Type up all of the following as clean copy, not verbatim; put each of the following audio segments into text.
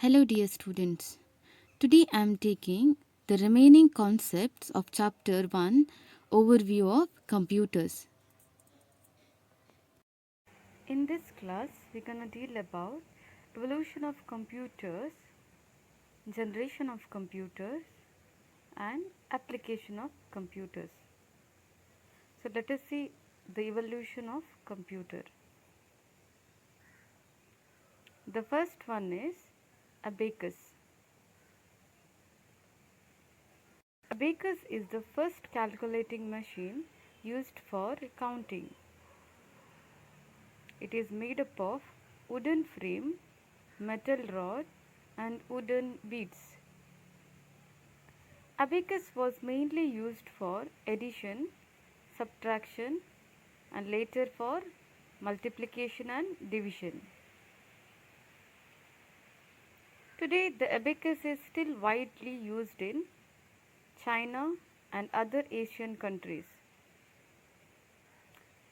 Hello, dear students. Today I am taking the remaining concepts of Chapter 1 Overview of Computers. In this class, we're going to deal about evolution of computers, generation of computers, and application of computers. So, let us see the evolution of computer. The first one is abacus. Abacus is the first calculating machine used for counting. It is made up of wooden frame, metal rod, and wooden beads. Abacus was mainly used for addition, subtraction, and later for multiplication and division. Today, the abacus is still widely used in China and other Asian countries.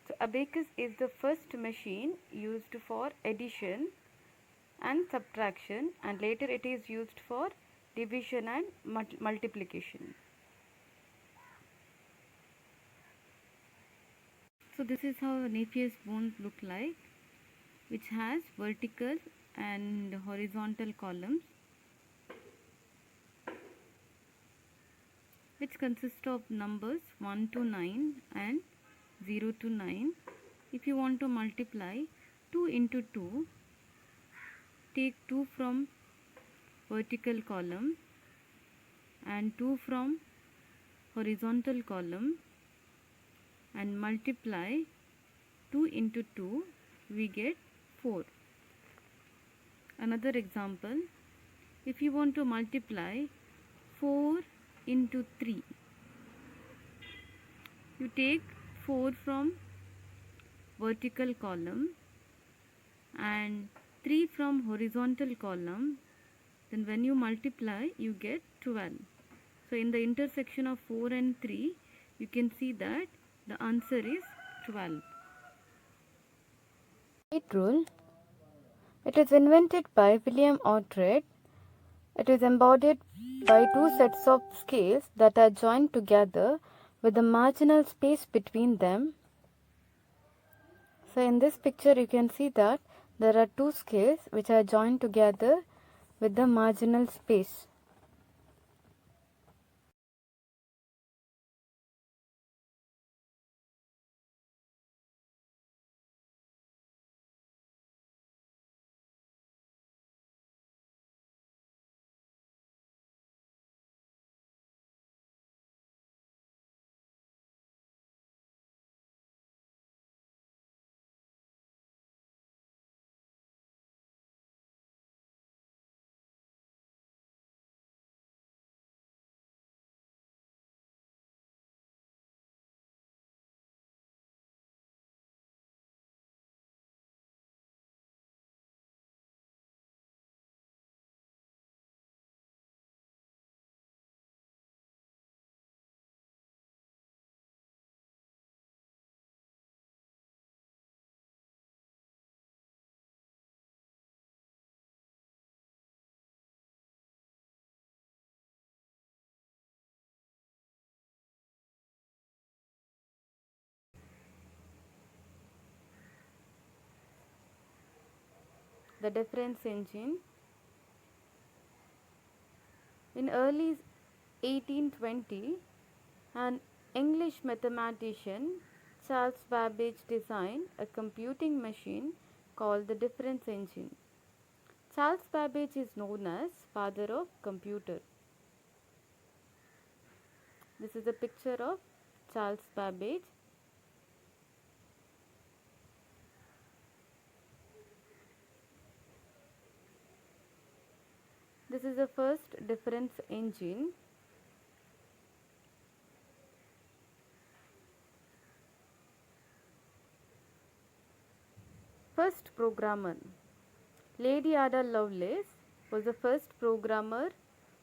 So, abacus is the first machine used for addition and subtraction, and later it is used for division and multiplication. So this is how Napier's bones look like, which has vertical and horizontal columns, which consist of numbers 1 to 9 and 0 to 9. If you want to multiply 2 into 2, take 2 from vertical column and 2 from horizontal column and multiply 2 into 2, we get 4. Another example, if you want to multiply 4 into 3, you take 4 from vertical column and 3 from horizontal column, then when you multiply you get 12. So in the intersection of 4 and 3, you can see that the answer is 12. Weight rule. It is invented by William Oughtred. It is embodied by two sets of scales that are joined together with a marginal space between them. So in this picture you can see that there are two scales which are joined together with the marginal space. The difference engine. In early 1820, an English mathematician, Charles Babbage, designed a computing machine called the difference engine. Charles Babbage is known as father of computer. This is a picture of Charles Babbage. This is the first difference engine. First programmer. Lady Ada Lovelace was the first programmer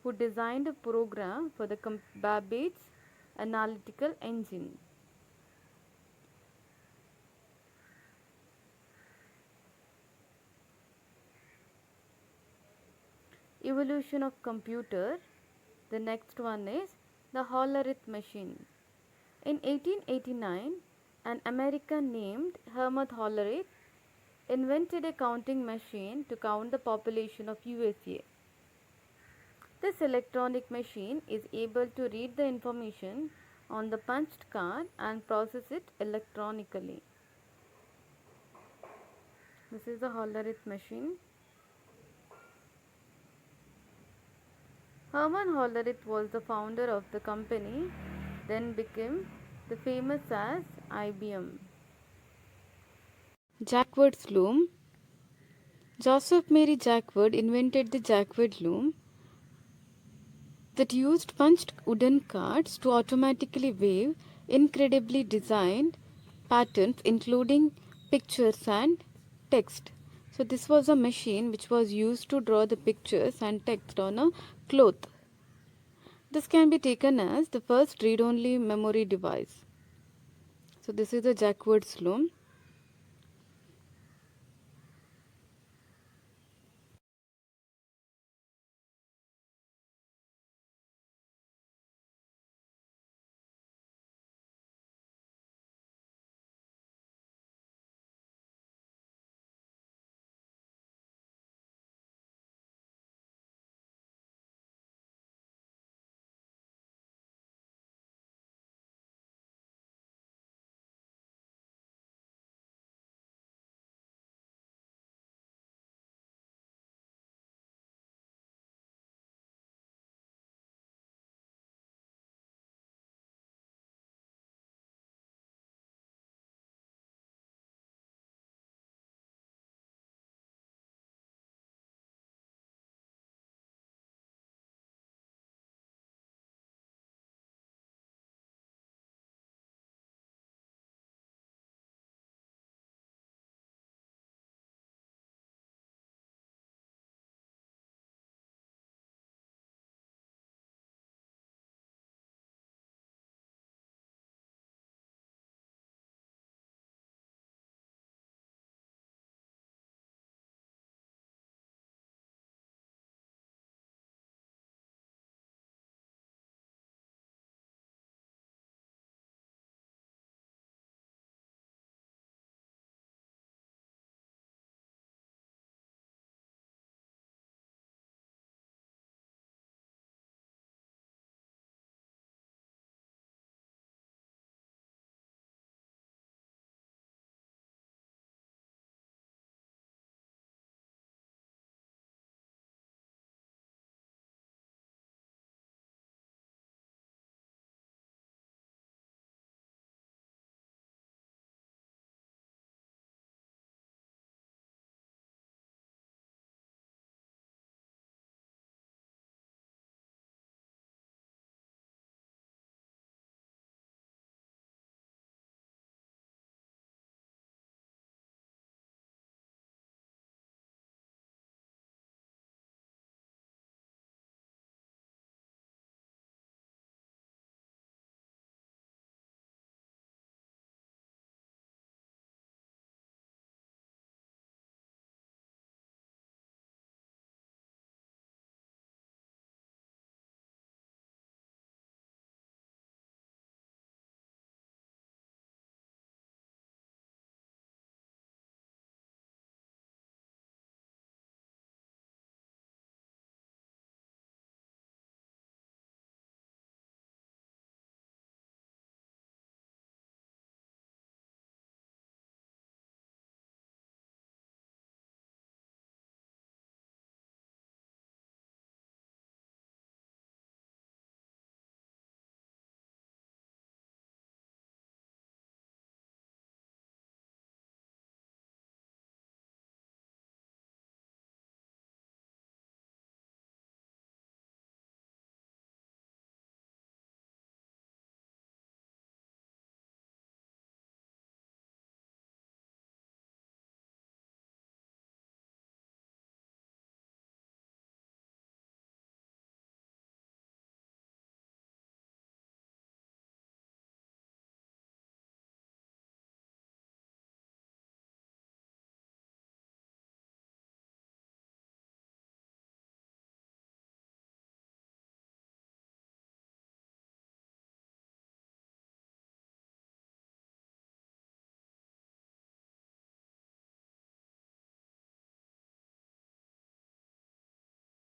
who designed a program for the Babbage analytical engine. Evolution of computer. The next one is the Hollerith machine. In 1889, an American named Hermann Hollerith invented a counting machine to count the population of USA. This electronic machine is able to read the information on the punched card and process it electronically. This is the Hollerith machine. Hermann Hollerith was the founder of the company, then became the famous as IBM. Jacquard's loom. Joseph Mary Jacquard invented the Jacquard loom that used punched wooden cards to automatically weave incredibly designed patterns including pictures and text. So this was a machine which was used to draw the pictures and text on a cloth. This can be taken as the first read-only memory device. So this is the Jacquard's loom.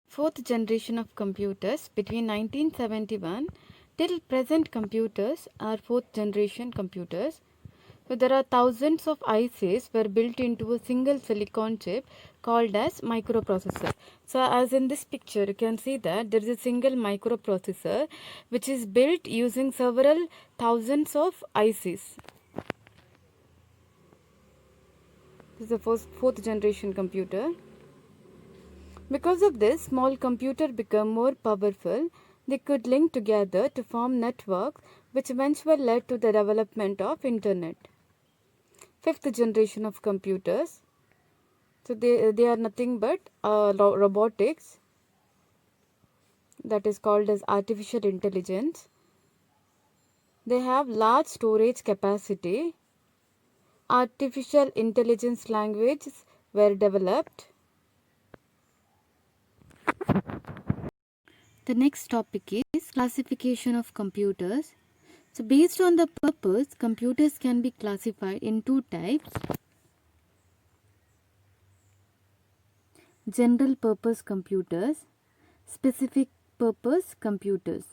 Fourth generation of computers between 1971 till present computers are fourth generation computers. So there are thousands of ICs were built into a single silicon chip called as microprocessor. So as in this picture you can see that there is a single microprocessor which is built using several thousands of ICs. This is the fourth generation computer. Because of this, small computers become more powerful. They could link together to form networks, which eventually led to the development of internet. Fifth generation of computers. So they are nothing but robotics, that is called as artificial intelligence. They have large storage capacity. Artificial intelligence languages were developed. The next topic is classification of computers. So based on the purpose, computers can be classified in two types. General purpose computers, specific purpose computers.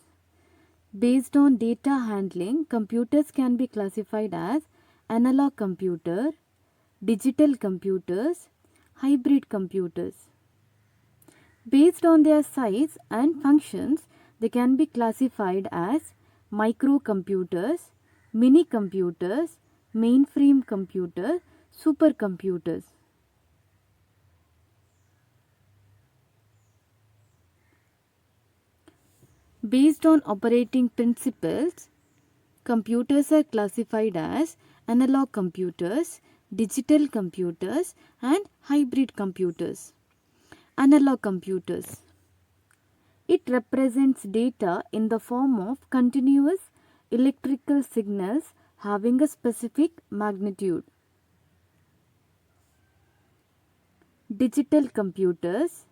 Based on data handling, computers can be classified as analog computer, digital computers, hybrid computers. Based on their size and functions, they can be classified as microcomputers, mini computers, mainframe computers, supercomputers. Based on operating principles, computers are classified as analog computers, digital computers, and hybrid computers. Analog computers. It represents data in the form of continuous electrical signals having a specific magnitude. Digital computers.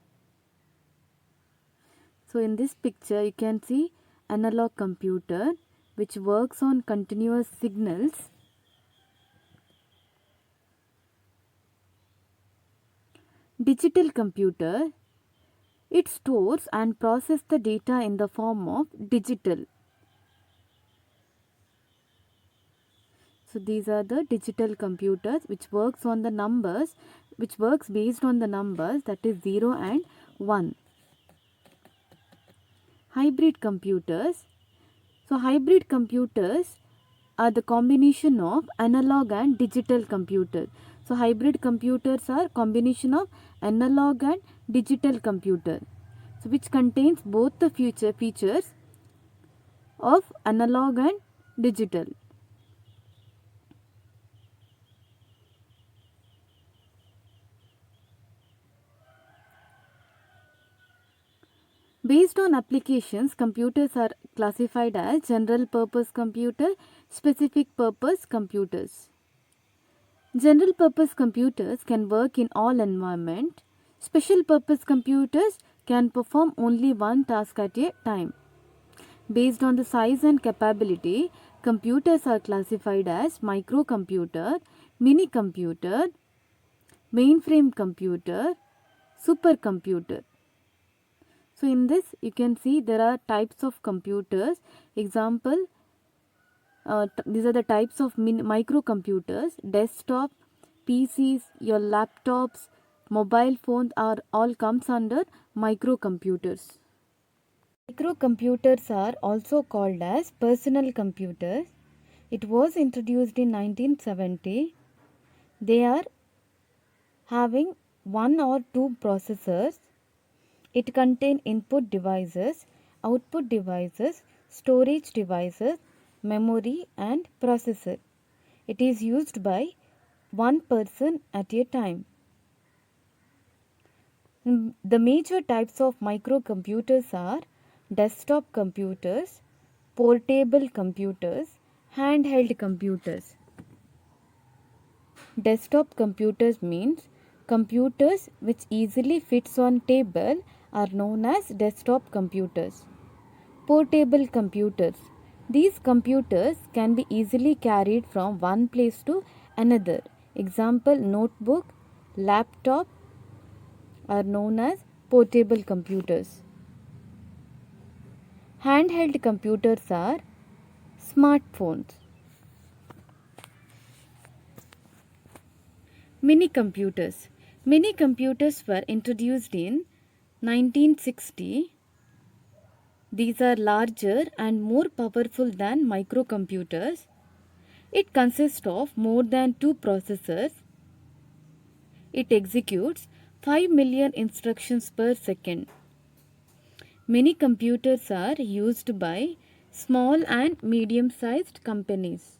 So in this picture you can see analog computer which works on continuous signals. Digital computer, it stores and processes the data in the form of digital. So these are the digital computers which works on the numbers, which works based on the numbers, that is 0 and 1. Hybrid computers. So hybrid computers are the combination of analog and digital computers. So hybrid computers are combination of analog and digital computer, so which contains both the features of analog and digital. Based on applications, computers are classified as general purpose computer, specific purpose computers. General purpose computers can work in all environments. Special purpose computers can perform only one task at a time. Based on the size and capability, computers are classified as microcomputer, mini computer, mainframe computer, supercomputer. So in this you can see there are types of computers. Example, these are the types of microcomputers. Desktop, PCs, your laptops, mobile phones are all comes under microcomputers. Microcomputers are also called as personal computers. It was introduced in 1970. They are having one or two processors. It contains input devices, output devices, storage devices, memory and processor. It is used by one person at a time. The major types of microcomputers are desktop computers, portable computers, handheld computers. Desktop computers means computers which easily fits on table are known as desktop computers. Portable computers. These computers can be easily carried from one place to another. Example, notebook, laptop are known as portable computers. Handheld computers are smartphones. Mini computers. Mini computers were introduced in 1960. These are larger and more powerful than microcomputers. It consists of more than 2 processors. It executes 5 million instructions per second. Many computers are used by small and medium-sized companies.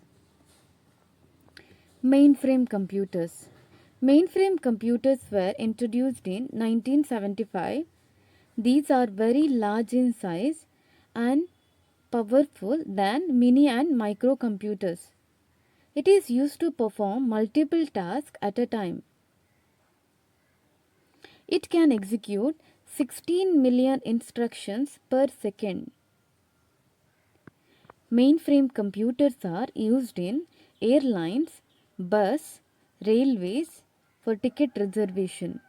Mainframe computers. Mainframe computers were introduced in 1975. These are very large in size and powerful than mini and microcomputers. It is used to perform multiple tasks at a time. It can execute 16 million instructions per second. Mainframe computers are used in airlines, bus, railways for ticket reservation.